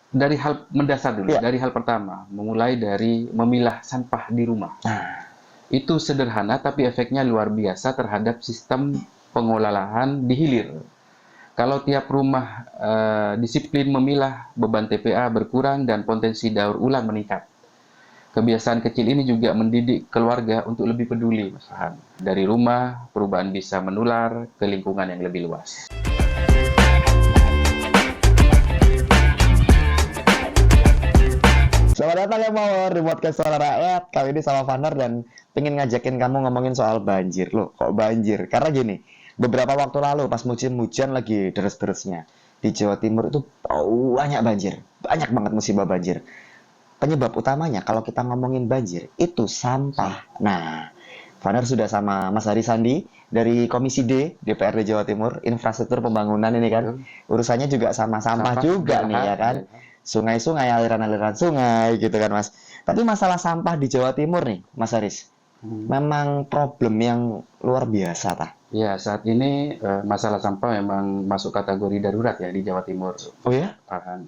Dari hal mendasar dulu, Ya. dari hal pertama, memulai dari memilah sampah di rumah. Nah, Itu sederhana tapi efeknya luar biasa terhadap sistem pengolahan di hilir. Kalau tiap rumah disiplin memilah, beban TPA berkurang dan potensi daur ulang meningkat. Kebiasaan kecil ini juga mendidik keluarga untuk lebih peduli, Mas Farhan. Dari rumah, perubahan bisa menular ke lingkungan yang lebih luas. selamat datang ya Mawar di podcast Suara Rakyat. Kali ini sama Vaner dan pengen ngajakin kamu ngomongin soal banjir. Loh, kok banjir? Karena gini, beberapa waktu lalu pas musim hujan lagi deres-deresnya di Jawa Timur itu banyak banjir. Banyak banget musibah banjir. Penyebab utamanya kalau kita ngomongin banjir itu sampah. Nah, Vaner sudah sama Mas Hari Sandi dari Komisi D DPRD Jawa Timur, infrastruktur pembangunan ini kan. Betul. Urusannya juga sama sampah Sampah juga nih belahan, ya kan. ya. Sungai-sungai, aliran-aliran sungai gitu kan Mas. Tapi masalah sampah di Jawa Timur nih, Mas Haris, memang problem yang luar biasa tah. Ya, saat ini masalah sampah memang masuk kategori darurat ya di Jawa Timur, Oh ya? Farhan.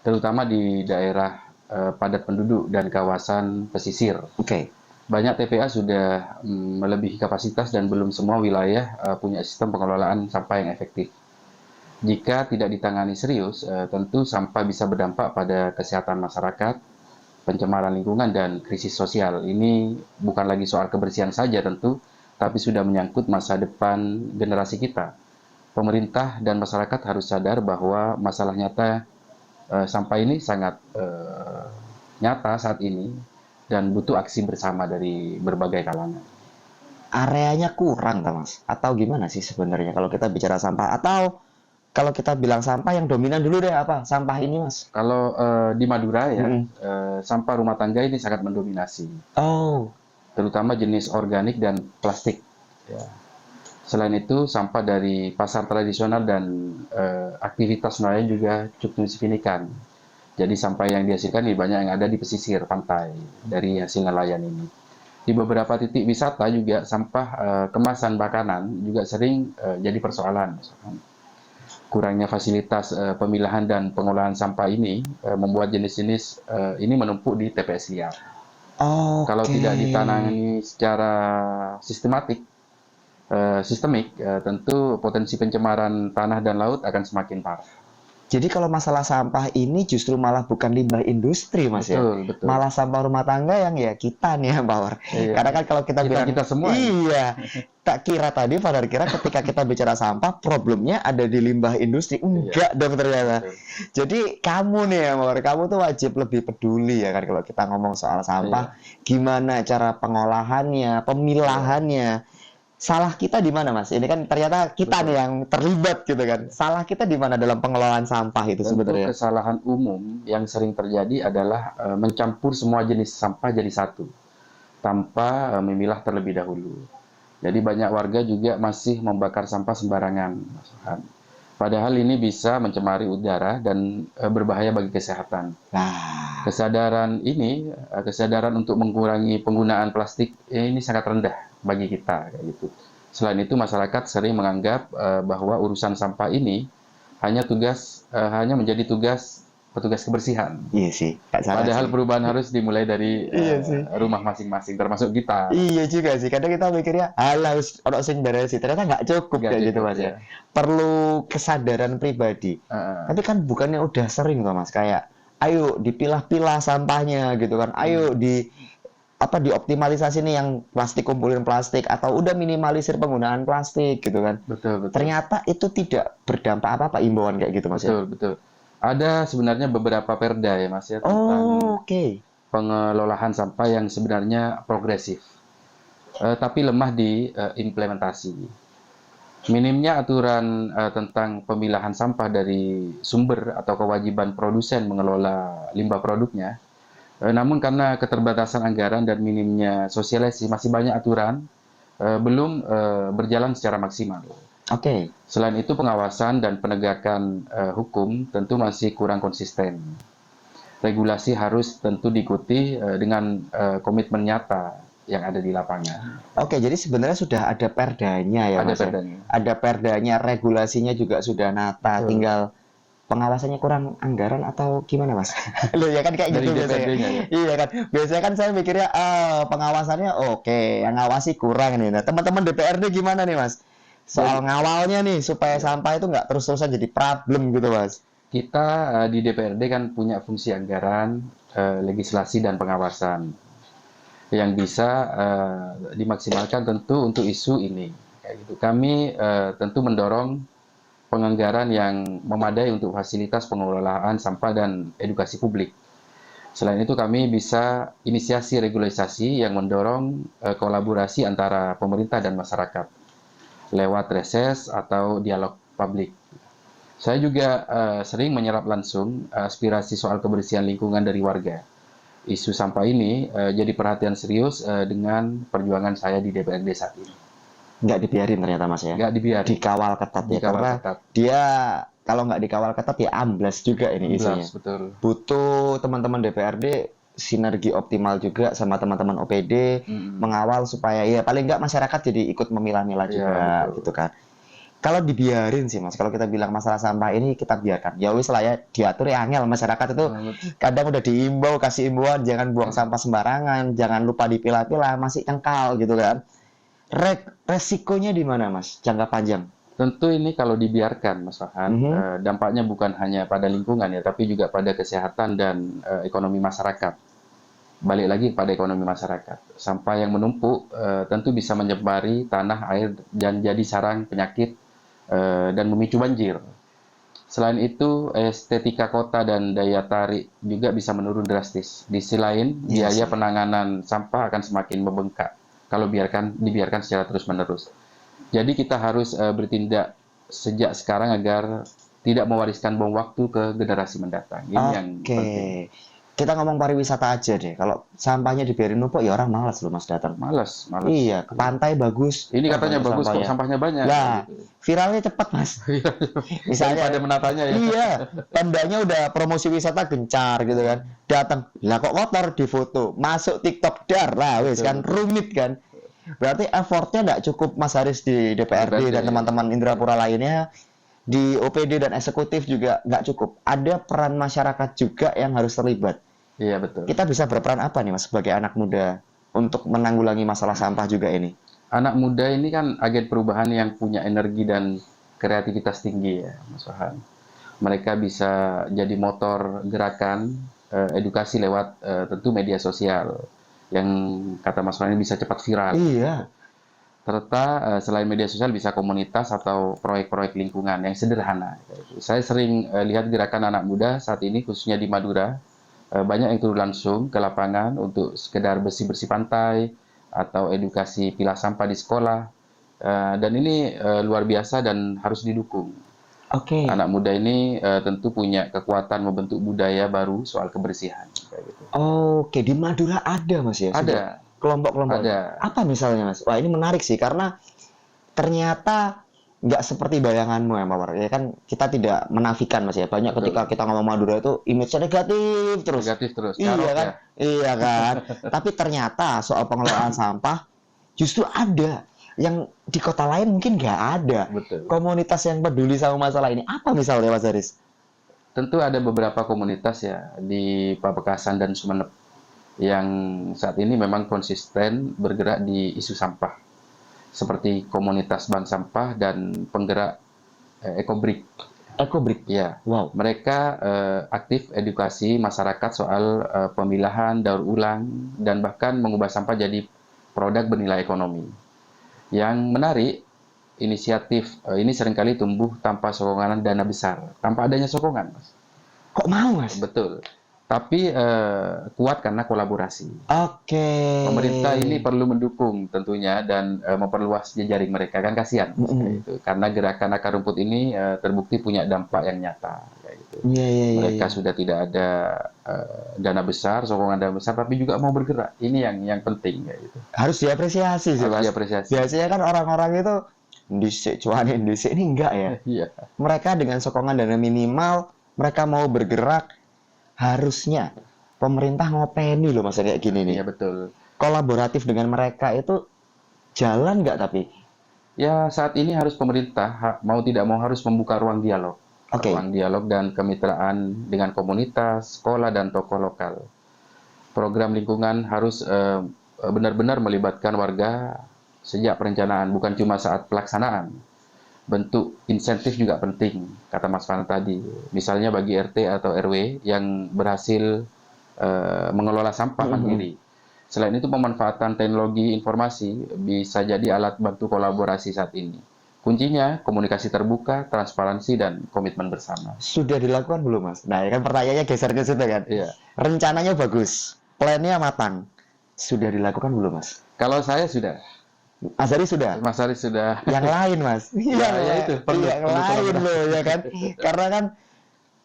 Terutama di daerah padat penduduk dan kawasan pesisir. Oke. Banyak TPA sudah melebihi kapasitas dan belum semua wilayah punya sistem pengelolaan sampah yang efektif. Jika tidak ditangani serius, tentu sampah bisa berdampak pada kesehatan masyarakat, pencemaran lingkungan, dan krisis sosial. Ini bukan lagi soal kebersihan saja tentu, tapi sudah menyangkut masa depan generasi kita. Pemerintah dan masyarakat harus sadar bahwa masalah nyata sampah ini sangat nyata saat ini dan butuh aksi bersama dari berbagai kalangan. Areanya kurang tah Mas? Atau gimana sih sebenarnya kalau kita bicara sampah? Atau kalau kita bilang sampah yang dominan dulu deh apa? Sampah ini Mas. Kalau di Madura ya, Mm-mm. sampah rumah tangga ini sangat mendominasi, Oh, terutama jenis organik dan plastik. Ya. Selain itu, sampah dari pasar tradisional dan aktivitas nelayan juga cukup signifikan. Jadi sampah yang dihasilkan lebih banyak yang ada di pesisir pantai dari hasil nelayan ini. Di beberapa titik wisata juga sampah kemasan makanan juga sering jadi persoalan. Kurangnya fasilitas pemilahan dan pengolahan sampah ini membuat jenis-jenis ini menumpuk di TPS liar. Kalau oke. tidak ditangani secara sistemik, tentu potensi pencemaran tanah dan laut akan semakin parah. Jadi kalau masalah sampah ini justru malah bukan limbah industri Mas ya. Betul, betul. Malah sampah rumah tangga yang ya kita nih yang Power. Iya. Karena kan kalau kita bilang Kita semua. iya, tak kira tadi pada kira ketika kita bicara sampah problemnya ada di limbah industri. Enggak dong ternyata. Betul. Jadi kamu nih ya Power, kamu tuh wajib lebih peduli ya kan kalau kita ngomong soal sampah, gimana cara pengolahannya, pemilahannya. Salah kita di mana Mas? Ini kan ternyata kita nih yang terlibat gitu kan. Salah kita di mana dalam pengelolaan sampah itu Tentu sebenarnya? kesalahan umum yang sering terjadi adalah mencampur semua jenis sampah jadi satu, tanpa memilah terlebih dahulu. Jadi banyak warga juga masih membakar sampah sembarangan, Mas Farhan. Padahal ini bisa mencemari udara dan berbahaya bagi kesehatan. Nah, Kesadaran untuk mengurangi penggunaan plastik ini sangat rendah bagi kita, kayak gitu. Selain itu, masyarakat sering menganggap bahwa urusan sampah ini hanya menjadi tugas petugas kebersihan. iya sih, nggak salah Padahal sih. perubahan harus dimulai dari Iya sih. rumah masing-masing, termasuk kita. Iya juga sih. Kadang kita mikirnya, alah, orang sing beres sih. Ternyata nggak cukup Nggak kayak gitu cukup, Mas ya. ya. Perlu kesadaran pribadi. Tapi kan bukannya udah sering tuh Mas, kayak ayo dipilah-pilah sampahnya gitu kan. Ayo dioptimalisasi nih yang plastik kumpulin plastik atau udah minimalisir penggunaan plastik gitu kan. Betul, betul. Ternyata itu tidak berdampak apa-apa imbauan kayak gitu Mas ya. Betul, betul. Ada sebenarnya beberapa perda ya Mas ya tentang Oh, oke. pengelolaan sampah yang sebenarnya progresif, tapi lemah di implementasi. Minimnya aturan tentang pemilahan sampah dari sumber atau kewajiban produsen mengelola limbah produknya. Namun karena keterbatasan anggaran dan minimnya sosialisasi, masih banyak aturan belum berjalan secara maksimal. Oke. Selain itu, pengawasan dan penegakan hukum tentu masih kurang konsisten. Regulasi harus tentu diikuti dengan komitmen nyata yang ada di lapangan. Oke, jadi sebenarnya sudah ada perdanya ya Ada Mas ya? perdanya. Ada perdanya, regulasinya juga sudah nata, Betul. tinggal pengawasannya kurang anggaran atau gimana mas? Loh ya kan kayak Dari gitu biasanya. DPRD-nya ya. Iya kan, biasanya kan saya mikirnya pengawasannya oke, yang ngawasi kurang nih. Nah teman-teman DPRD gimana nih mas? Soal Jadi ngawalnya nih supaya ya, sampah itu nggak terus-terusan jadi problem gitu mas. kita di DPRD kan punya fungsi anggaran, legislasi dan pengawasan yang bisa dimaksimalkan tentu untuk isu ini. Kayak gitu. Kami tentu mendorong penganggaran yang memadai untuk fasilitas pengelolaan sampah dan edukasi publik. Selain itu kami bisa inisiasi regularisasi yang mendorong kolaborasi antara pemerintah dan masyarakat lewat reses atau dialog publik. Saya juga sering menyerap langsung aspirasi soal kebersihan lingkungan dari warga. Isu sampah ini jadi perhatian serius dengan perjuangan saya di DPRD saat ini. Nggak dibiarin ternyata mas ya. Nggak dibiarin, Dikawal ketat ya, dikawal karena ketat. dia kalau nggak dikawal ketat ya amblas juga ini isunya. Jelas, betul. Butuh teman-teman DPRD sinergi optimal juga sama teman-teman OPD mengawal supaya ya paling nggak masyarakat jadi ikut memilah-milah Iya, juga betul. gitu kan. Kalau dibiarin sih mas, kalau kita bilang masalah sampah ini kita biarkan. Ya wis lah ya, diatur ya angel, masyarakat itu kadang udah diimbau, kasih imbauan jangan buang sampah sembarangan, jangan lupa dipilah-pilah, masih cengkal gitu kan. Resikonya di mana mas? Jangka panjang. Tentu ini kalau dibiarkan, Mas Farhan, dampaknya bukan hanya pada lingkungan ya, tapi juga pada kesehatan dan ekonomi masyarakat. Balik lagi pada ekonomi masyarakat. Sampah yang menumpuk tentu bisa menyebari tanah, air, dan jadi sarang penyakit dan memicu banjir. Selain itu, estetika kota dan daya tarik juga bisa menurun drastis. Di sisi lain, biaya penanganan sampah akan semakin membengkak kalau dibiarkan secara terus-menerus. Jadi kita harus bertindak sejak sekarang agar tidak mewariskan bom waktu ke generasi mendatang. Ini yang penting. Kita ngomong pariwisata aja deh. Kalau sampahnya dibiarin numpuk ya orang malas loh mas datang. Malas. Iya, ke pantai bagus. Ini katanya bagus kok, sampahnya banyak. Lah, gitu. viralnya cepat mas. Misalnya Daripada menatanya ya. Iya, tandanya udah promosi wisata gencar gitu kan. Datang, lah kok kotor di foto, masuk TikTok dar lah, wes kan rumit kan. Berarti effortnya nggak cukup Mas Haris di DPRD dan teman-teman Indrapura lainnya, di OPD dan eksekutif juga nggak cukup. Ada peran masyarakat juga yang harus terlibat. Iya betul. Kita bisa berperan apa nih Mas sebagai anak muda untuk menanggulangi masalah sampah juga ini? Anak muda ini kan agen perubahan yang punya energi dan kreativitas tinggi ya, Mas Farhan. Mereka bisa jadi motor gerakan edukasi lewat tentu media sosial yang kata Mas Farhan bisa cepat viral. Iya. Serta selain media sosial bisa komunitas atau proyek-proyek lingkungan yang sederhana. Saya sering lihat gerakan anak muda saat ini khususnya di Madura. Banyak yang turun langsung ke lapangan untuk sekedar bersih-bersih pantai atau edukasi pilah sampah di sekolah. Dan ini luar biasa dan harus didukung. Oke. Anak muda ini tentu punya kekuatan membentuk budaya baru soal kebersihan. Kayak gitu. Oke, di Madura ada Mas ya? Ada. Kelompok-kelompok. Ada. Apa misalnya Mas? Wah ini menarik sih karena ternyata nggak seperti bayanganmu ya Mawar. Ya kan kita tidak menafikan Mas ya. Banyak ketika kita ngomong Madura itu image-nya negatif terus. Negatif terus. Iya Carok kan? ya. Iya kan? Tapi ternyata soal pengelolaan sampah justru ada. Yang di kota lain mungkin nggak ada. Betul. Komunitas yang peduli sama masalah ini. Apa misalnya Mas Haris? Tentu ada beberapa komunitas ya di Pamekasan dan Sumeneb yang saat ini memang konsisten bergerak di isu sampah. Seperti komunitas bank sampah dan penggerak Ekobrik. Ekobrik. Ya. Wow. Mereka aktif edukasi masyarakat soal pemilahan, daur ulang, dan bahkan mengubah sampah jadi produk bernilai ekonomi. Yang menarik, inisiatif ini seringkali tumbuh tanpa sokongan dana besar, tanpa adanya sokongan, Mas. Kok mau Mas? Betul. Tapi kuat karena kolaborasi. Oke. Pemerintah ini perlu mendukung tentunya dan memperluas jejaring mereka, kan kasihan. Gitu. Karena gerakan akar rumput ini terbukti punya dampak yang nyata. Kayak gitu. Mereka sudah tidak ada dana besar, sokongan dana besar, tapi juga mau bergerak. Ini yang penting. Kayak gitu. Harus diapresiasi sih Mas. Diapresiasi. Biasanya kan orang-orang itu dhisik cuanin dhisik ini enggak ya. Iya. Mereka dengan sokongan dana minimal, mereka mau bergerak. Harusnya pemerintah ngopeni loh Mas kayak gini nih. Iya betul. Kolaboratif dengan mereka itu jalan nggak tapi? Ya saat ini harus pemerintah mau tidak mau harus membuka ruang dialog. Oke. ruang dialog dan kemitraan dengan komunitas, sekolah, dan tokoh lokal. Program lingkungan harus benar-benar melibatkan warga sejak perencanaan, bukan cuma saat pelaksanaan. Bentuk insentif juga penting, kata Mas Fana tadi. Misalnya bagi RT atau RW yang berhasil mengelola sampah mandiri. Selain itu, pemanfaatan teknologi informasi bisa jadi alat bantu kolaborasi saat ini. Kuncinya komunikasi terbuka, transparansi, dan komitmen bersama. Sudah dilakukan belum, Mas? Nah, ya kan pertanyaannya geser ke situ kan. Iya. Rencananya bagus, plannya matang. Sudah dilakukan belum, Mas? Kalau saya sudah, Mas Haris sudah. Mas Haris sudah. Yang lain, Mas. Ya itu, perlu yang perlu lain kolaborasi. loh, ya kan? Karena kan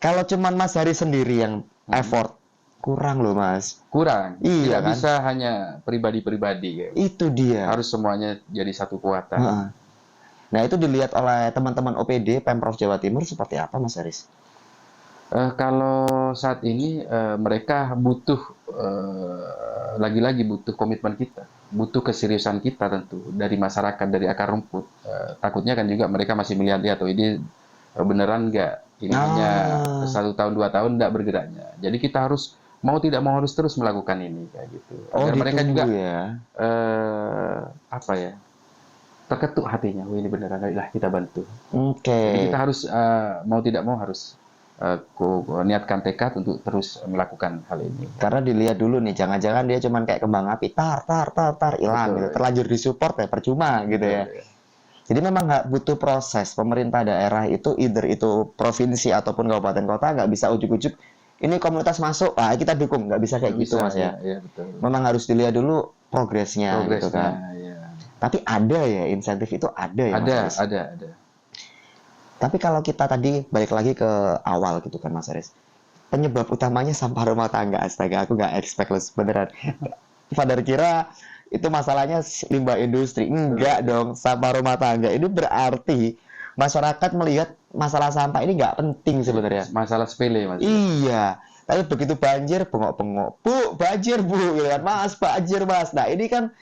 kalau cuman Mas Haris sendiri yang effort, kurang loh, Mas. Kurang. Iya, Tidak kan? bisa hanya pribadi-pribadi. Kayak. Itu dia. Harus semuanya jadi satu kekuatan. Heeh. Nah, itu dilihat oleh teman-teman OPD Pemprov Jawa Timur seperti apa, Mas Haris? Kalau saat ini mereka butuh lagi-lagi butuh komitmen kita, butuh keseriusan kita tentu dari masyarakat, dari akar rumput. Takutnya kan juga mereka masih melihat-lihat, oh ini beneran nggak, ini hanya 1 tahun 2 tahun nggak bergeraknya. Jadi kita harus mau tidak mau harus terus melakukan ini kayak gitu. Agar mereka juga ya. apa ya, terketuk hatinya, oh ini beneran lah kita bantu. Oke. Jadi kita harus mau tidak mau harus niatkan tekad untuk terus melakukan hal ini. Karena dilihat dulu nih, jangan-jangan dia cuman kayak kembang api, tar, hilang Betul. gitu. Terlanjur disupport ya percuma gitu ya. Jadi memang nggak butuh proses. Pemerintah daerah itu, either itu provinsi ataupun kabupaten kota, nggak bisa ujuk-ujuk ini komunitas masuk, kita dukung. Nggak bisa kayak gitu, Mas ya. Iya, betul. Memang harus dilihat dulu progresnya gitu kan. Iya. Tapi ada ya, insentif itu ada ya, Mas Haris? Ada. Tapi kalau kita tadi balik lagi ke awal gitu kan, Mas Haris, penyebab utamanya sampah rumah tangga. Astaga, aku nggak expect loh beneran. Padahal kira itu masalahnya limbah industri. Enggak dong, sampah rumah tangga. Ini berarti masyarakat melihat masalah sampah ini nggak penting sebenarnya. Masalah sepele, Mas. Iya. Tapi begitu banjir, bengok-bengok. Bu, banjir, Bu. Gitu kan. Mas, banjir, Mas. Nah, ini kan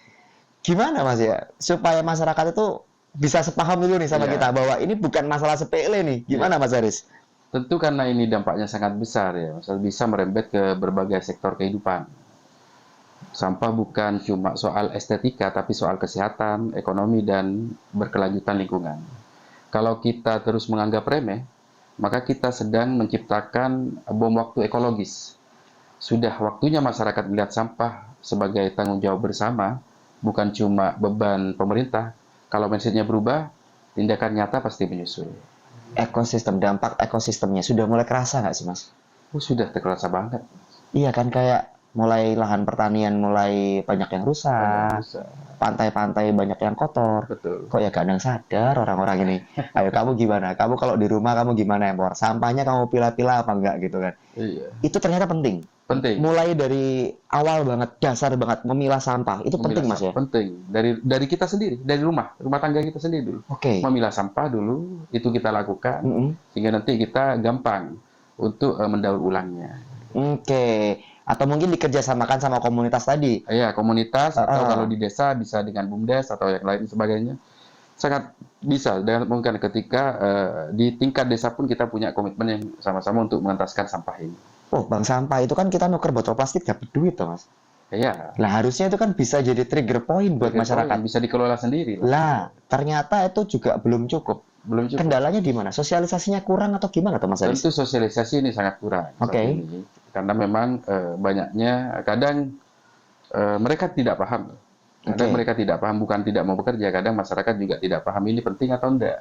gimana, Mas ya? Supaya masyarakat itu bisa sepaham dulu nih sama Iya. kita bahwa ini bukan masalah sepele nih. Gimana, Mas Haris? Tentu karena ini dampaknya sangat besar ya, bisa merembet ke berbagai sektor kehidupan. Sampah bukan cuma soal estetika, tapi soal kesehatan, ekonomi, dan berkelanjutan lingkungan. Kalau kita terus menganggap remeh, maka kita sedang menciptakan bom waktu ekologis. Sudah waktunya masyarakat melihat sampah sebagai tanggung jawab bersama, bukan cuma beban pemerintah. Kalau mindset-nya berubah, tindakan nyata pasti menyusul. Ekosistem, dampak ekosistemnya sudah mulai kerasa nggak sih, Mas? Sudah terasa banget. Iya kan, kayak mulai lahan pertanian mulai banyak yang rusak, pantai-pantai banyak yang kotor. Betul. Kok ya kadang sadar orang-orang ini. Ayo kamu gimana? Kamu kalau di rumah kamu gimana, Empor? Sampahnya kamu pilah-pilah apa enggak gitu kan? Iya. Itu ternyata penting. Penting. Mulai dari awal banget, dasar banget memilah sampah. Itu penting, Mas ya? Penting. Dari kita sendiri, dari rumah tangga kita sendiri dulu. Oke. Memilah sampah dulu, itu kita lakukan, sehingga nanti kita gampang untuk mendaur ulangnya. Oke. Atau mungkin dikerjasamakan sama komunitas tadi. Ya, komunitas, atau kalau di desa bisa dengan BUMDes atau yang lain sebagainya. Sangat bisa, dan mungkin ketika di tingkat desa pun kita punya komitmen yang sama-sama untuk mengentaskan sampah ini. Oh, Bang, sampah itu kan kita nuker botol plastik dapat duit tuh, Mas. Ya, Lah harusnya itu kan bisa jadi trigger point buat masyarakat. bisa dikelola sendiri. Lah, ternyata itu juga belum cukup. Belum cukup. Kendalanya di mana? Sosialisasinya kurang atau gimana tuh, Mas Haris? Tentu sosialisasi ini sangat kurang. saat Oke. ini. Karena memang banyaknya, kadang mereka tidak paham. Kadang Oke. mereka tidak paham, bukan tidak mau bekerja. Kadang masyarakat juga tidak paham ini penting atau enggak.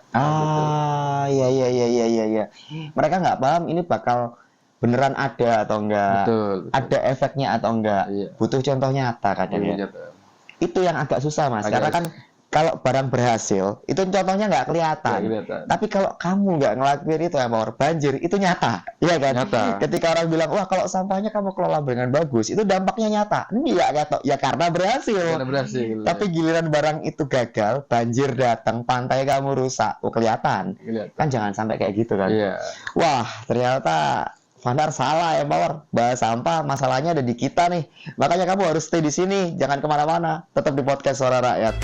Iya. Mereka nggak paham ini bakal beneran ada atau enggak. Betul. Ada efeknya atau enggak. Iya. Butuh contoh nyata kadang ya. Betul. Itu yang agak susah, Mas. Agak Karena kan kalau barang berhasil, itu contohnya nggak kelihatan. Nggak kelihatan. Tapi kalau kamu nggak ngelakuin itu, Empor, banjir, itu nyata. Iya kan? Nyata. Ketika orang bilang, wah kalau sampahnya kamu kelola dengan bagus, itu dampaknya nyata. Iya, ya karena berhasil. Karena berhasil. Tapi giliran barang itu gagal, banjir datang, pantai kamu rusak, kelihatan. Kan jangan sampai kayak gitu kan. Iya. Wah, ternyata Fandar salah ya, Power. Bahas sampah, masalahnya ada di kita nih. Makanya kamu harus stay di sini, jangan kemana-mana. Tetap di podcast Suara Rakyat.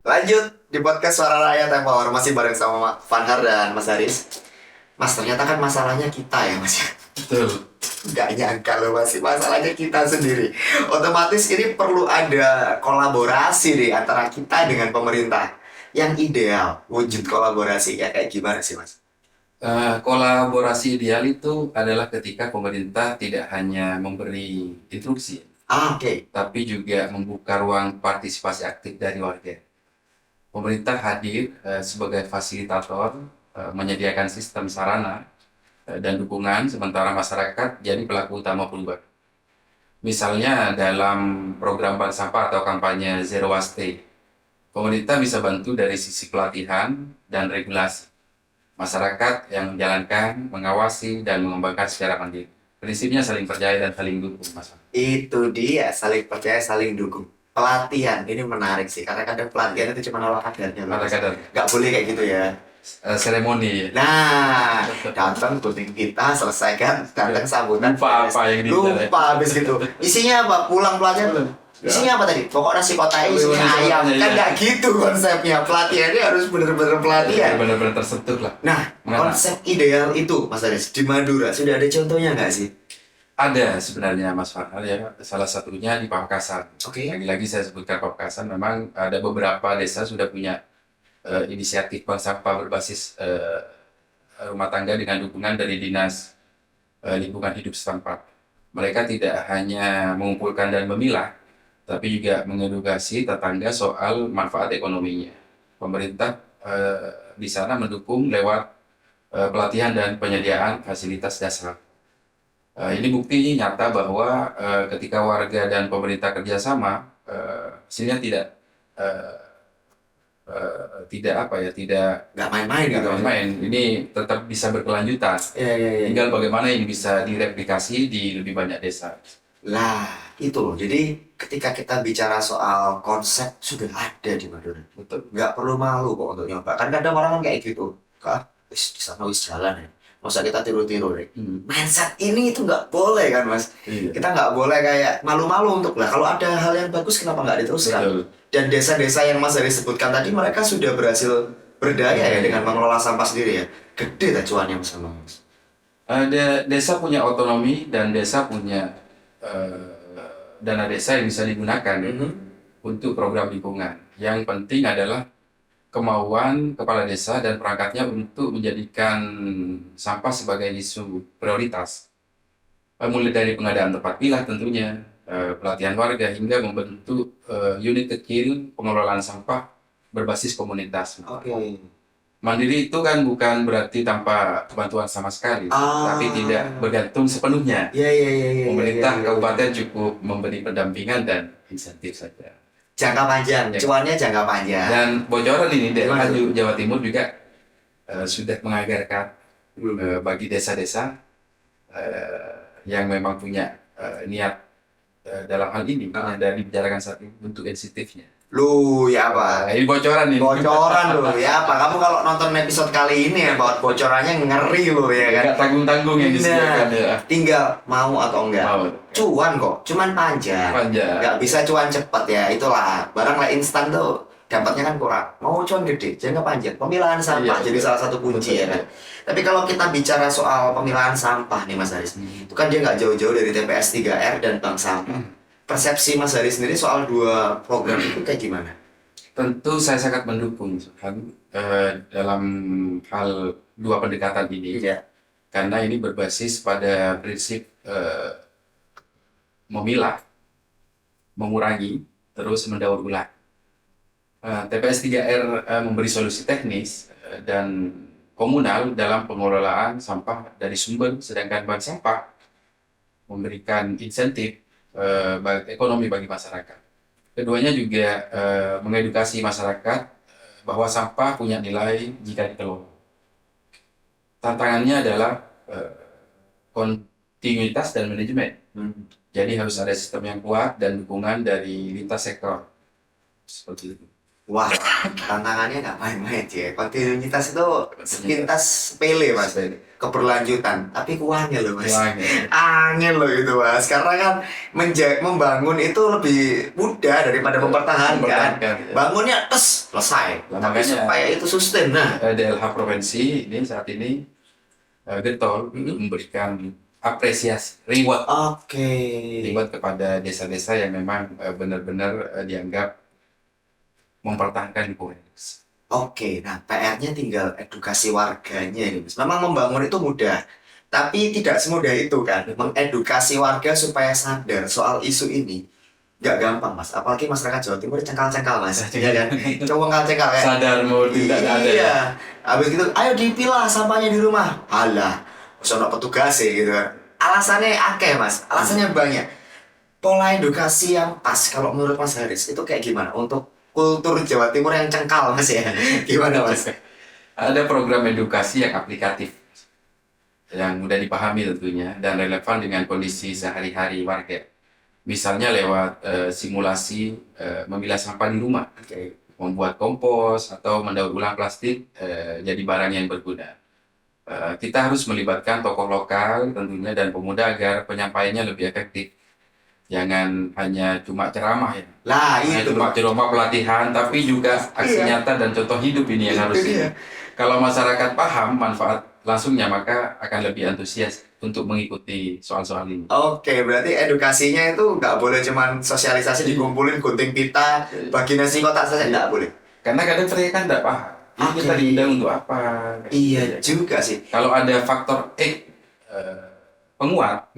Lanjut. lanjut di podcast Suara Rakyat Empower masih bareng sama Fanhar dan Mas Haris. Mas, ternyata kan masalahnya kita ya Mas. Betul. Nggak nyangka loh Mas, masalahnya kita sendiri. Otomatis ini perlu ada kolaborasi nih antara kita dengan pemerintah. Yang ideal wujud kolaborasi ya kayak gimana sih Mas? Kolaborasi ideal itu adalah ketika pemerintah tidak hanya memberi instruksi, Oke. tapi juga membuka ruang partisipasi aktif dari warga. Pemerintah hadir sebagai fasilitator, menyediakan sistem sarana dan dukungan, sementara masyarakat jadi pelaku utama perubahan. Misalnya dalam program bank sampah atau kampanye Zero Waste, pemerintah bisa bantu dari sisi pelatihan dan regulasi. Masyarakat yang menjalankan, mengawasi, dan mengembangkan secara mandiri. Prinsipnya saling percaya dan saling dukung, Mas. Itu dia, saling percaya, saling dukung. Pelatihan, ini menarik sih, karena kadang pelatihan itu cuma olah kadarnya. Olah kadar. Nggak boleh kayak gitu ya. Seremoni. Nah, datang gunting kita, selesaikan, datang sambutan. Lupa apa yang lupa habis gitu. Isinya apa? Pulang pelatihan. Isinya apa tadi? Pokok nasi kotak isinya ayam. Kan nggak gitu konsepnya. Pelatihannya harus bener-bener pelatihan. Bener-bener tersentuh lah. Nah, konsep ideal itu, Mas Aris, di Madura sudah ada contohnya nggak sih? Ada sebenarnya Mas Farhal ya, salah satunya di Pamekasan. Oke. Lagi-lagi saya sebutkan Pamekasan, memang ada beberapa desa sudah punya inisiatif bank sampah berbasis rumah tangga dengan dukungan dari Dinas Lingkungan Hidup setempat. Mereka tidak hanya mengumpulkan dan memilah, tapi juga mengedukasi tetangga soal manfaat ekonominya. Pemerintah di sana mendukung lewat pelatihan dan penyediaan fasilitas dasar. Ini bukti nyata bahwa ketika warga dan pemerintah kerjasama, hasilnya tidak Nggak main-main gitu. nggak main. Ini tetap bisa berkelanjutan. Iya. Tinggal bagaimana ini bisa direplikasi di lebih banyak desa. Lah, itu loh. Jadi ketika kita bicara soal konsep sudah ada di Madura. Betul. Nggak perlu malu kok untuk nyoba. Kan kadang orang kan kayak gitu. Kak, wis di sana wis jalan ya. Masa kita tiru-tiru deh. Mindset ini itu nggak boleh kan Mas. Iya. Kita nggak boleh kayak malu-malu untuk lah. Kalau ada hal yang bagus kenapa nggak diteruskan? Betul. Dan desa-desa yang Mas Haris sebutkan tadi mereka sudah berhasil berdaya ya dengan mengelola sampah sendiri ya. Gede tak cuannya Mas. Desa punya otonomi dan desa punya dana desa yang bisa digunakan untuk program lingkungan. Yang penting adalah kemauan kepala desa dan perangkatnya untuk menjadikan sampah sebagai isu prioritas. Mulai dari pengadaan tempat pilah tentunya, pelatihan warga hingga membentuk unit kecil pengelolaan sampah berbasis komunitas. Oke. Mandiri itu kan bukan berarti tanpa bantuan sama sekali, tapi tidak bergantung sepenuhnya. Iya. Pemerintah kabupaten cukup memberi pendampingan dan insentif saja. Jangka panjang, Ya. cuannya jangka panjang. Dan bocoran ini daerah Gimana? Jawa Timur juga sudah menganggarkan bagi desa-desa yang memang punya niat dalam hal ini dan dibicarakan saat ini untuk insentifnya. Lu ya apa? Ini bocoran ini. Bocoran lu ya apa? Kamu kalau nonton episode kali ini ya bahwa bocorannya ngeri lu ya kan? Nggak tanggung-tanggung yang disediakan ya. Tinggal mau atau enggak. Mau. Cuan kok, cuman panjang. Nggak bisa cuan cepat ya, itulah. Barang lah instan tuh dapatnya kan kurang. Mau cuan gede, jangka panjang. Pemilahan sampah Iya, jadi betul. salah satu kunci ya kan. Tapi kalau kita bicara soal pemilahan sampah nih Mas Haris, itu kan dia nggak jauh-jauh dari TPS 3R dan bank sampah. Persepsi Mas Haris sendiri soal dua program itu kayak gimana? Tentu saya sangat mendukung kan, dalam hal dua pendekatan ini, Iya. karena ini berbasis pada prinsip memilah, mengurangi, terus mendaur ulang. TPS 3R memberi solusi teknis dan komunal dalam pengelolaan sampah dari sumber, sedangkan bank sampah memberikan insentif ekonomi bagi masyarakat. Keduanya juga mengedukasi masyarakat bahwa sampah punya nilai jika dikelola. Tantangannya adalah kontinuitas dan manajemen. Jadi harus ada sistem yang kuat dan dukungan dari lintas sektor. Seperti itu. Wah, tantangannya nggak main-main ya. Kontinuitas itu sepintas sepele mas, keberlanjutan. Tapi kuahnya loh mas, Uangnya. angin loh itu mas. Karena kan membangun itu lebih mudah daripada mempertahankan. Mempertahankan, ya. Bangunnya tes selesai. Nah, Tapi makanya supaya itu sustain. Nah, DLH Provinsi ini saat ini getol memberikan apresiasi, reward oke. kepada desa-desa yang memang benar-benar dianggap mempertahankan lingkungan. Oke, nah PR-nya tinggal edukasi warganya ini, Mas. Memang membangun itu mudah, tapi tidak semudah itu kan. Mengedukasi warga supaya sadar soal isu ini nggak gampang, Mas. Apalagi masyarakat Jawa Timur cengkal-cengkal, Mas. Iya kan? Cowok cengkal kayak. Sadar mau tidak ada. Iya. Habis gitu, ayo dipilah sampahnya di rumah. Alah, sono petugas gitu kan. Alasannya akeh, Mas. Alasannya banyak. Pola edukasi yang pas kalau menurut Mas Haris itu kayak gimana untuk kultur Jawa Timur yang cengkal Mas ya? Gimana Mas? Ada program edukasi yang aplikatif, yang mudah dipahami tentunya dan relevan dengan kondisi sehari-hari warga. Misalnya lewat simulasi memilah sampah di rumah, membuat kompos atau mendaur ulang plastik jadi barang yang berguna. Kita harus melibatkan tokoh lokal tentunya dan pemuda agar penyampaiannya lebih efektif. Jangan hanya cuma ceramah ya. Lah Hanya itu cuma cuma pelatihan, tapi juga aksi Iya. nyata dan contoh hidup ini yang Itu harus dia. Kalau masyarakat paham manfaat langsungnya, maka akan lebih antusias untuk mengikuti soal-soal ini. Oke, berarti edukasinya itu nggak boleh cuman sosialisasi dikumpulin gunting pita, bagi nasi kotak saja nggak boleh. Karena kadang mereka kan tidak paham. Ini kita Oke. diundang untuk apa? Iya juga sih. Kalau ada faktor penguat,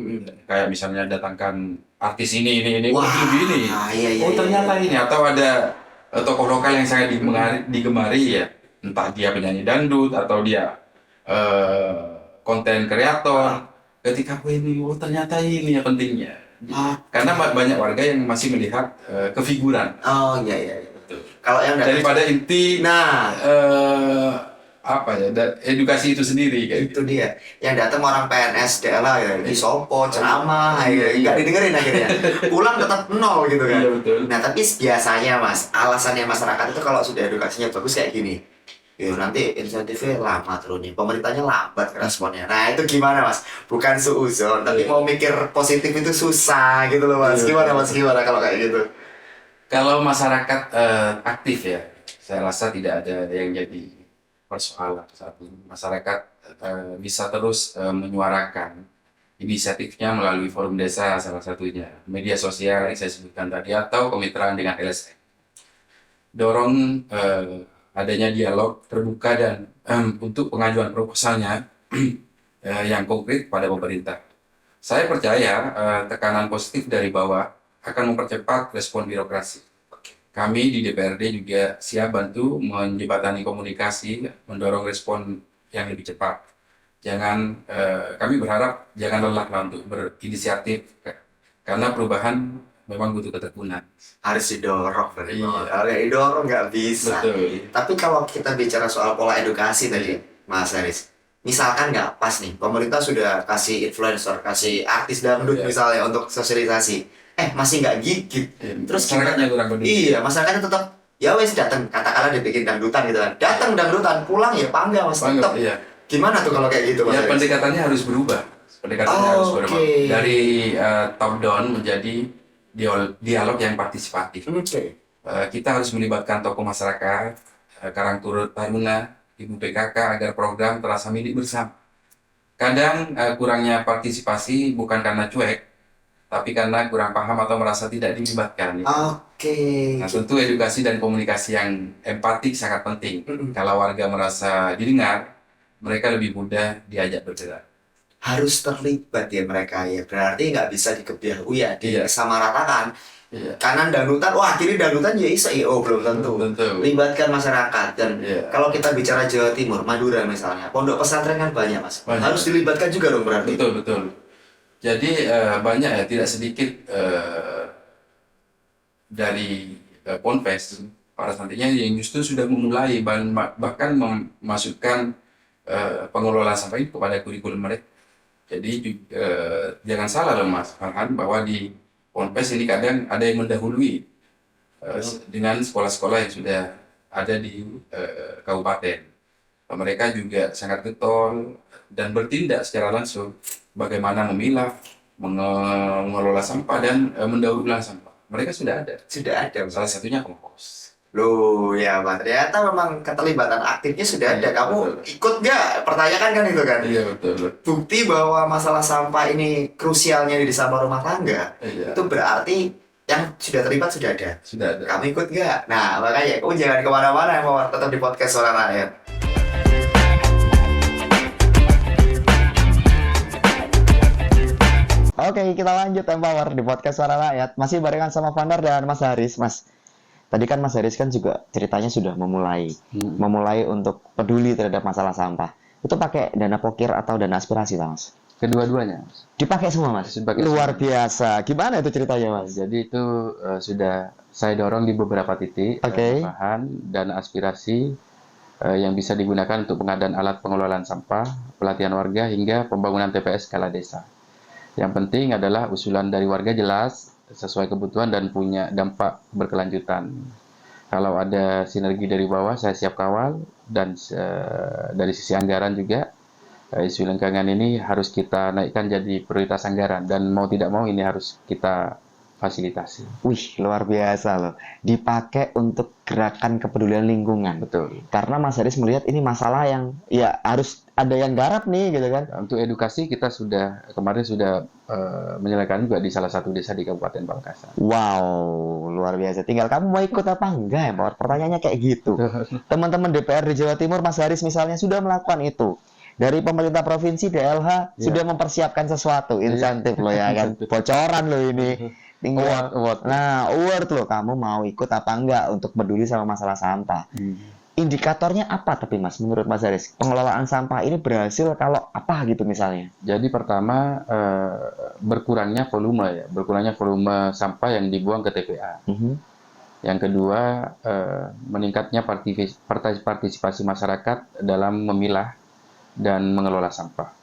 kayak misalnya datangkan artis ini, Wah, begini. iya, Oh iya, ternyata iya. ini, atau ada tokoh lokal yang sangat digemari ya, entah dia penyanyi dangdut atau dia konten kreator. Ketika ini, oh ternyata ini ya pentingnya. Ah, Karena banyak warga yang masih melihat kefiguran. oh iya, iya, iya. Kalau yang datang Daripada inti Nah, apa ya, edukasi itu sendiri kayak itu dia. Yang datang orang PNS DLA ya, ini sopo, ceramah, ya, nggak didengerin akhirnya. Pulang tetap nol gitu kan. Iya, betul. Nah, tapi biasanya Mas, alasannya masyarakat itu kalau sudah edukasinya bagus kayak gini. Ya, nanti insentifnya lama turun nih, pemerintahnya lambat responnya. Nah, itu gimana Mas? Bukan suuzon, tapi mau mikir positif itu susah gitu loh Mas. Gimana Mas? Gimana kalau kayak gitu? Kalau masyarakat aktif ya, saya rasa tidak ada yang jadi persoalan saat ini. Masyarakat bisa terus menyuarakan inisiatifnya melalui forum desa salah satunya, media sosial yang saya sebutkan tadi, atau kemitraan dengan LSM. Dorong adanya dialog terbuka dan untuk pengajuan proposalnya yang konkret pada pemerintah. Saya percaya tekanan positif dari bawah akan mempercepat respon birokrasi. Kami di DPRD juga siap bantu menjembatani komunikasi, mendorong respon yang lebih cepat. Kami berharap jangan lelah untuk berinisiatif, karena perubahan memang butuh ketekunan. Harus didorong dari bawah. Iya. Kalau nggak didorong nggak bisa. Betul. Tapi kalau kita bicara soal pola edukasi tadi, Mas Haris, misalkan nggak pas nih, pemerintah sudah kasih influencer, kasih artis dangdut Iya. misalnya untuk sosialisasi, masih nggak gigit. Terus Masyarakatnya kurang peduli. Iya, masyarakatnya tetap ya wes datang, katakanlah dibikin dangdutan gitu kan, datang dangdutan, pulang ya pangga Mas tetap. Iya. Gimana tuh kalau kayak gitu Mas Ya, Haris? pendekatannya harus berubah. Pendekatannya harus berubah. Oke. Dari top down menjadi dialog yang partisipatif. Oke. Kita harus melibatkan tokoh masyarakat, Karangturut Taruna, Ibu PKK agar program terasa milik bersama. Kadang kurangnya partisipasi bukan karena cuek, tapi karena kurang paham atau merasa tidak dilibatkan. Oke. Nah, tentu edukasi dan komunikasi yang empatik sangat penting. Mm-mm. Kalau warga merasa didengar, mereka lebih mudah diajak bergerak. Harus terlibat ya mereka ya, berarti nggak bisa dikebiahu ya, Iya. disamaratakan. Iya. Kanan dangdutan, wah kiri dangdutan ya isa, belum tentu. Tentu. Libatkan masyarakat. Dan Iya. kalau kita bicara Jawa Timur, Madura misalnya, pondok pesantren kan banyak Mas. Banyak. Harus dilibatkan juga dong berarti. Betul. Jadi banyak ya, tidak sedikit dari Ponpes para santrinya yang justru sudah memulai bahkan memasukkan pengelolaan sampah ini kepada kurikulum mereka. Jadi jangan salah loh Mas Farhan, bahwa di Ponpes ini kadang ada yang mendahului dengan sekolah-sekolah yang sudah ada di kabupaten. Mereka juga sangat getol dan bertindak secara langsung bagaimana memilah, mengelola sampah dan mendaur ulang sampah. Mereka sudah ada. Sudah ada. Salah satunya kompos. Loh ya Pak, ternyata memang keterlibatan aktifnya sudah ada. Iya, Kamu betul. ikut nggak? Pertanyakan kan itu kan. Iya betul. Bukti bahwa masalah sampah ini krusialnya di sampah rumah tangga. Iya. Itu berarti yang sudah terlibat sudah ada. Sudah ada. Kamu ikut nggak? Nah makanya kamu jangan kemana-mana ya Mawar, tetap di podcast Suara Rakyat. Oke, kita lanjut Empower di podcast Suara Rakyat. Masih barengan sama Vanar dan Mas Haris, Mas. Tadi kan Mas Haris kan juga ceritanya sudah memulai untuk peduli terhadap masalah sampah. Itu pakai dana pokir atau dana aspirasi, Mas? Kedua-duanya, Mas. Dipakai semua, Mas. Dipakai Luar semua. biasa. Gimana itu ceritanya, Mas? Jadi itu sudah saya dorong di beberapa titik, Oke. bahan dan aspirasi yang bisa digunakan untuk pengadaan alat pengelolaan sampah, pelatihan warga hingga pembangunan TPS skala desa. Yang penting adalah usulan dari warga jelas, sesuai kebutuhan dan punya dampak berkelanjutan. Kalau ada sinergi dari bawah, saya siap kawal dan dari sisi anggaran juga. Isu lingkungan ini harus kita naikkan jadi prioritas anggaran dan mau tidak mau ini harus kita fasilitasi. Wih, luar biasa loh. Dipakai untuk gerakan kepedulian lingkungan. Betul. Karena Mas Haris melihat ini masalah yang ya harus ada yang garap nih, gitu kan? Untuk edukasi kita kemarin sudah menyelesaikan juga di salah satu desa di Kabupaten Pamekasan. Wow, luar biasa. Tinggal kamu mau ikut apa enggak ya, Pak? Pertanyaannya kayak gitu. Teman-teman DPR di Jawa Timur, Mas Haris misalnya sudah melakukan itu. Dari pemerintah provinsi DLH Iya. sudah mempersiapkan sesuatu, insentif loh ya kan. Bocoran loh ini. Tinggal Award. Nah, award loh, kamu mau ikut apa enggak untuk peduli sama masalah sampah. Indikatornya apa tapi Mas, menurut Mas Haris? Pengelolaan sampah ini berhasil kalau apa gitu misalnya? Jadi pertama berkurangnya volume sampah yang dibuang ke TPA. Yang kedua meningkatnya partisipasi masyarakat dalam memilah dan mengelola sampah.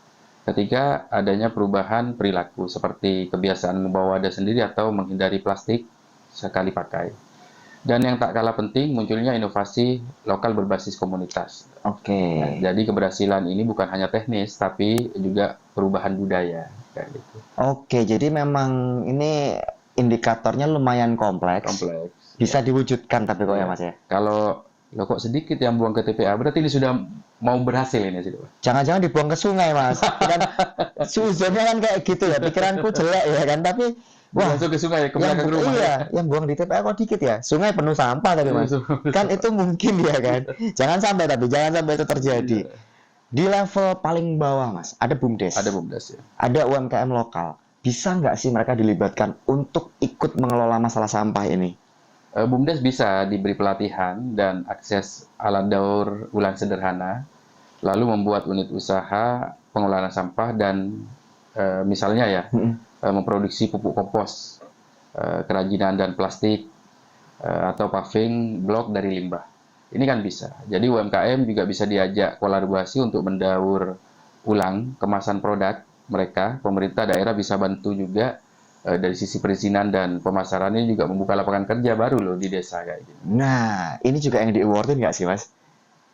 Ketiga, adanya perubahan perilaku seperti kebiasaan membawa wadah sendiri atau menghindari plastik sekali pakai. Dan yang tak kalah penting, munculnya inovasi lokal berbasis komunitas. Oke. Nah, jadi keberhasilan ini bukan hanya teknis, tapi juga perubahan budaya. Kayak gitu. Oke, jadi memang ini indikatornya lumayan kompleks. Bisa diwujudkan tapi kok ya Mas ya? Kalau lo kok sedikit yang buang ke TPA, berarti ini sudah mau berhasil ini sih. Jangan-jangan dibuang ke sungai Mas. Kan suzonnya kan kayak gitu ya, pikiranku jelek ya kan, tapi wah, Masuk ke sungai, ke belakang yang rumah. iya, yang buang di TPA kok dikit ya. Sungai penuh sampah tadi Mas. Kan itu mungkin ya kan. Jangan sampai itu terjadi. Di level paling bawah Mas, ada BUMDes. Ada BUMDes ya. Ada UMKM lokal. Bisa nggak sih mereka dilibatkan untuk ikut mengelola masalah sampah ini? BUMDes bisa diberi pelatihan dan akses alat daur ulang sederhana, lalu membuat unit usaha pengelolaan sampah dan misalnya ya memproduksi pupuk kompos, kerajinan dan plastik, atau paving blok dari limbah. Ini kan bisa. Jadi UMKM juga bisa diajak kolaborasi untuk mendaur ulang kemasan produk mereka. Pemerintah daerah bisa bantu juga dari sisi perizinan dan pemasaran, ini juga membuka lapangan kerja baru loh di desa kayak gitu. Nah, ini juga yang di-awardin nggak sih Mas?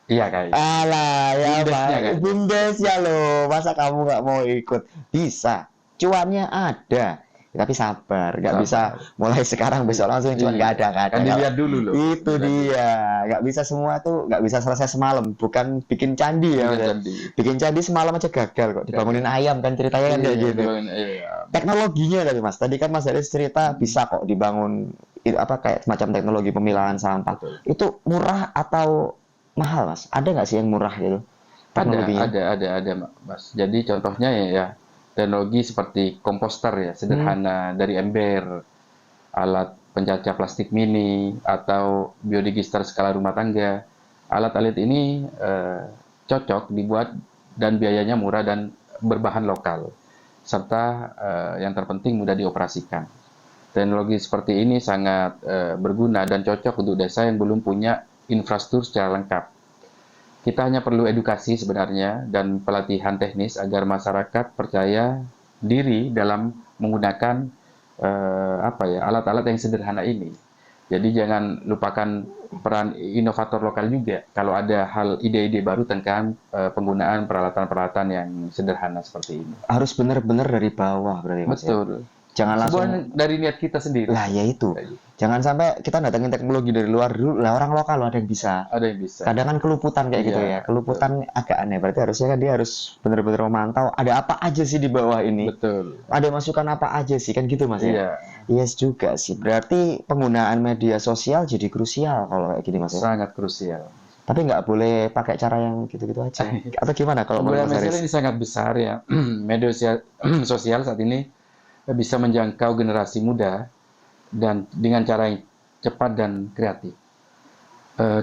Iya kayak gitu. Alah, ya BUMDesnya Pak. kan? BUMDes ya loh. Masa kamu nggak mau ikut? Bisa. Cuannya ada. Tapi sabar. Nggak Sabar. bisa mulai sekarang besok langsung cuan. Nggak ada. Kan dilihat dulu loh. Itu dia. Nggak bisa semua tuh. Nggak bisa selesai semalam. Bukan bikin candi ya. Mas. Bikin candi semalam aja gagal kok. Dibangunin ayam kan ceritanya kan kayak gitu. Iya. Teknologinya tadi Mas. Tadi kan Mas Haris cerita bisa kok dibangun kayak semacam teknologi pemilahan sampah. Betul. Itu murah atau mahal Mas? Ada nggak sih yang murah gitu? Teknologinya? Ada Mas. Jadi contohnya ya teknologi seperti komposter ya, sederhana dari ember, alat pencacah plastik mini, atau biodigester skala rumah tangga. Alat-alat ini cocok dibuat dan biayanya murah dan berbahan lokal, serta yang terpenting mudah dioperasikan. Teknologi seperti ini sangat berguna dan cocok untuk desa yang belum punya infrastruktur secara lengkap. Kita hanya perlu edukasi sebenarnya dan pelatihan teknis agar masyarakat percaya diri dalam menggunakan alat-alat yang sederhana ini. Jadi jangan lupakan peran inovator lokal juga. Kalau ada hal ide-ide baru tentang penggunaan peralatan-peralatan yang sederhana seperti ini. Harus benar-benar dari bawah berarti Mas ya. Betul. Jangan langsung Sebuah dari niat kita sendiri. lah ya itu. Jangan sampai kita datangin teknologi dari luar dulu. Lah orang lokal loh ada yang bisa. Ada yang bisa. Kadang kan keluputan kayak gitu Iya, ya. Keluputan agak aneh. Berarti harusnya kan dia harus benar-benar memantau ada apa aja sih di bawah ini. Betul. Ada masukan apa aja sih kan gitu Mas ya. Iya, Yes juga sih. Berarti penggunaan media sosial jadi krusial kalau kayak gini Mas ya. sangat krusial. Tapi nggak boleh pakai cara yang gitu-gitu aja. Atau gimana kalau menurut Penggunaan Mas media Haris? ini sangat besar ya. Media sosial saat ini bisa menjangkau generasi muda dan dengan cara yang cepat dan kreatif.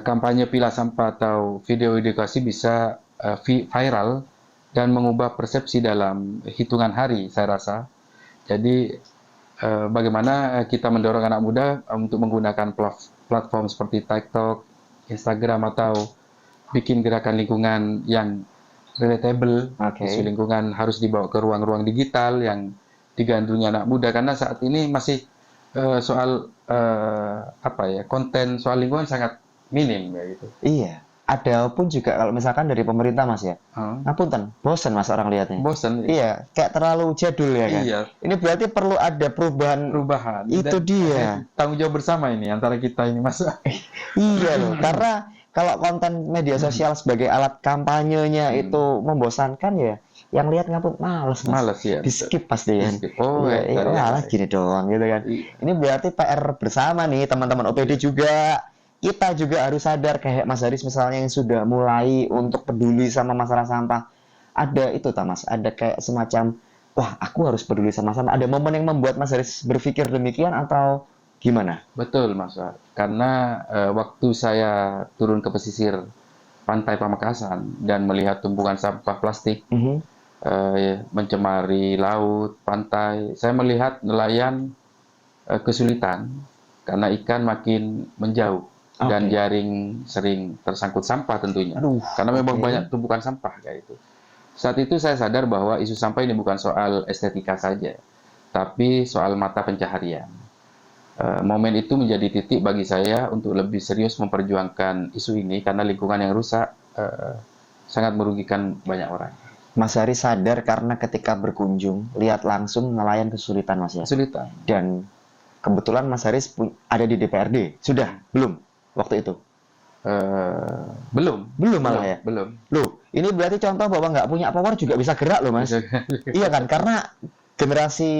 Kampanye pilah sampah atau video edukasi bisa viral dan mengubah persepsi dalam hitungan hari, saya rasa. Jadi, bagaimana kita mendorong anak muda untuk menggunakan platform seperti TikTok, Instagram, atau bikin gerakan lingkungan yang relatable. Oke. Isu lingkungan harus dibawa ke ruang-ruang digital yang digandrungi anak muda, karena saat ini masih soal konten soal lingkungan sangat minim ya gitu. Iya. Ada pun juga kalau misalkan dari pemerintah Mas ya. Ngapunten, bosan Mas orang lihatnya. Bosan. Iya, kayak terlalu jadul ya kan. Iya. Ini berarti perlu ada perubahan. Perubahan. Itu Dan dia. tanggung jawab bersama ini antara kita ini, Mas. Iya loh, karena kalau konten media sosial sebagai alat kampanyenya itu membosankan ya, yang lihat ngapun males Mas. Males ya. Di skip pasti kan. Di-skip. Oh, iya, ya, ya. malah gini doang gitu kan. Iya. Ini berarti PR bersama nih teman-teman OPD juga. Kita juga harus sadar kayak Mas Haris misalnya yang sudah mulai untuk peduli sama masalah sampah. Ada itu tak Mas, ada kayak semacam wah aku harus peduli sama sampah. Ada momen yang membuat Mas Haris berpikir demikian atau gimana? Betul, Mas. Karena waktu saya turun ke pesisir pantai Pamekasan dan melihat tumpukan sampah plastik mencemari laut, pantai, saya melihat nelayan kesulitan karena ikan makin menjauh dan Oke. jaring sering tersangkut sampah tentunya. Aduh, Karena memang oke. banyak tumpukan sampah kayak itu. Saat itu saya sadar bahwa isu sampah ini bukan soal estetika saja, tapi soal mata pencaharian. Momen itu menjadi titik bagi saya untuk lebih serius memperjuangkan isu ini karena lingkungan yang rusak sangat merugikan banyak orang. Mas Haris sadar karena ketika berkunjung lihat langsung nelayan kesulitan Mas ya. Kesulitan. Dan kebetulan Mas Haris ada di DPRD. Sudah? Belum? Waktu itu? Belum. Belum malah ya? Belum. Loh, ini berarti contoh bahwa nggak punya power juga bisa gerak loh Mas. Iya kan? Karena generasi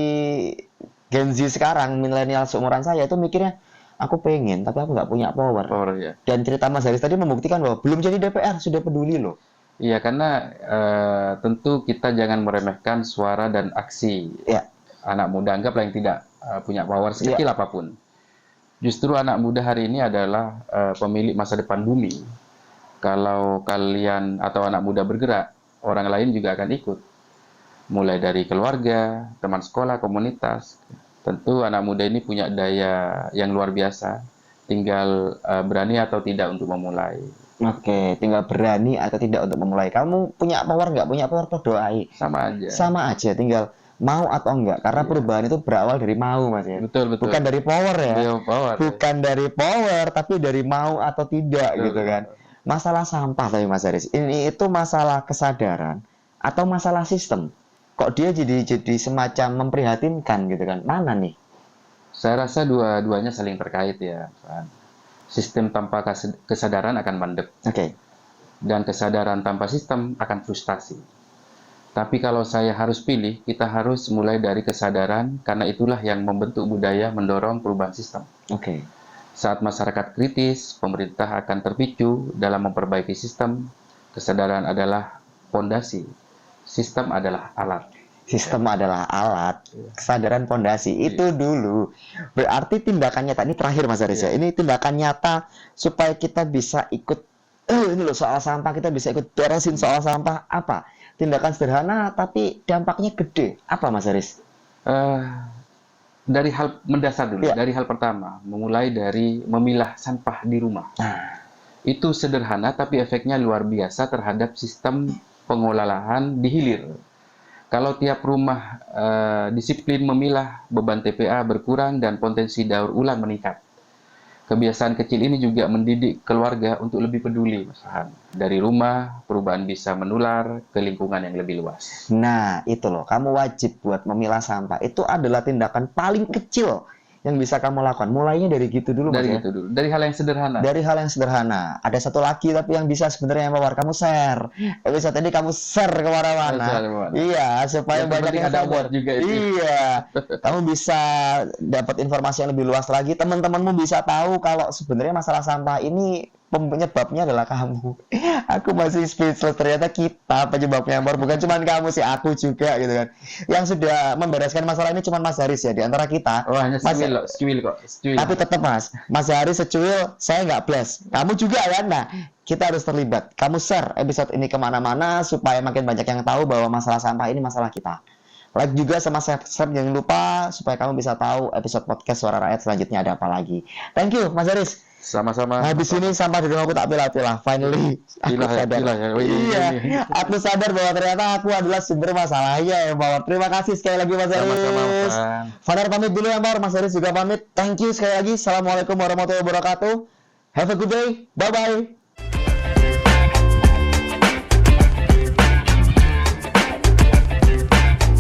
Gen Z sekarang, milenial seumuran saya itu mikirnya, aku pengen, tapi aku nggak punya power. Power ya. Dan cerita Mas Haris tadi membuktikan bahwa belum jadi DPR, sudah peduli loh. Iya, karena tentu kita jangan meremehkan suara dan aksi Ya. anak muda, anggaplah yang tidak punya power sekecil apapun. Justru anak muda hari ini adalah pemilik masa depan bumi. Kalau kalian atau anak muda bergerak, orang lain juga akan ikut. Mulai dari keluarga, teman sekolah, komunitas. Tentu anak muda ini punya daya yang luar biasa. Tinggal berani atau tidak untuk memulai. Oke, tinggal berani atau tidak untuk memulai. Kamu punya power nggak punya power, toh doai. Sama aja. Sama aja, tinggal mau atau enggak. Karena perubahan itu berawal dari mau, Mas ya. Betul, betul. Bukan dari power ya. Iya, power. Bukan dari power, tapi dari mau atau tidak Betul, gitu kan. Masalah sampah tapi Mas Haris, ini itu masalah kesadaran atau masalah sistem? Kok dia jadi semacam memprihatinkan gitu kan? Mana nih? Saya rasa dua-duanya saling terkait ya. Sistem tanpa kesadaran akan mandek. Oke. Dan kesadaran tanpa sistem akan frustasi. Tapi kalau saya harus pilih, kita harus mulai dari kesadaran karena itulah yang membentuk budaya mendorong perubahan sistem. Oke. Saat masyarakat kritis, pemerintah akan terpicu dalam memperbaiki sistem. Kesadaran adalah fondasi. Sistem adalah alat. Sistem adalah alat, kesadaran fondasi. Itu dulu. Berarti tindakan nyata ini terakhir Mas Haris ya. Ini tindakan nyata supaya kita bisa ikut ini loh soal sampah, kita bisa ikut beresin soal sampah apa? Tindakan sederhana tapi dampaknya gede. Apa Mas Haris? Dari hal mendasar dulu, Ya. dari hal pertama, memulai dari memilah sampah di rumah. Itu sederhana tapi efeknya luar biasa terhadap sistem pengolahan di hilir. Kalau tiap rumah disiplin memilah, beban TPA berkurang dan potensi daur ulang meningkat. Kebiasaan kecil ini juga mendidik keluarga untuk lebih peduli, Mas Farhan. Dari rumah, perubahan bisa menular ke lingkungan yang lebih luas. Nah, itu loh, kamu wajib buat memilah sampah. Itu adalah tindakan paling kecil yang bisa kamu lakukan. Mulainya dari gitu dulu, Mas Dari ya. itu dulu, dari hal yang sederhana. Dari hal yang sederhana. Ada satu lagi tapi yang bisa sebenarnya yang Mawar, kamu share. Episode ini kamu share kemana-mana. Share kemana-mana. Iya, supaya Yang banyak terpenting yang ada sadar. award juga itu. Iya, kamu bisa dapat informasi yang lebih luas lagi. Teman-temanmu bisa tahu kalau sebenarnya masalah sampah ini penyebabnya adalah kamu. Aku masih speechless, ternyata kita penyebabnya, Mawar. Bukan cuma kamu sih, aku juga gitu kan. Yang sudah membereskan masalah ini cuma Mas Haris ya di antara kita. Oh, hanya Mas, secuil kok. Secuil. tapi tetap Mas Haris secuil, saya nggak bless. Kamu juga kan? Nah, kita harus terlibat. Kamu share episode ini kemana-mana supaya makin banyak yang tahu bahwa masalah sampah ini masalah kita. Like juga sama subscribe, jangan lupa supaya kamu bisa tahu episode podcast Suara Rakyat selanjutnya ada apa lagi. Thank you, Mas Haris. Sama-sama. Habis ini sampah di rumahku tak pilah-pilah. Finally, aku Pilah ya, sadar. pilah ya. Wih, Iya, ini. aku sadar bahwa ternyata aku adalah sumber masalahnya ya, Mawar. Terima kasih sekali lagi, Mas Haris. Sama-sama, Mas Farhan. Fanar pamit dulu ya, Mawar. Mas Haris juga pamit. Thank you sekali lagi. Assalamualaikum warahmatullahi wabarakatuh. Have a good day. Bye-bye.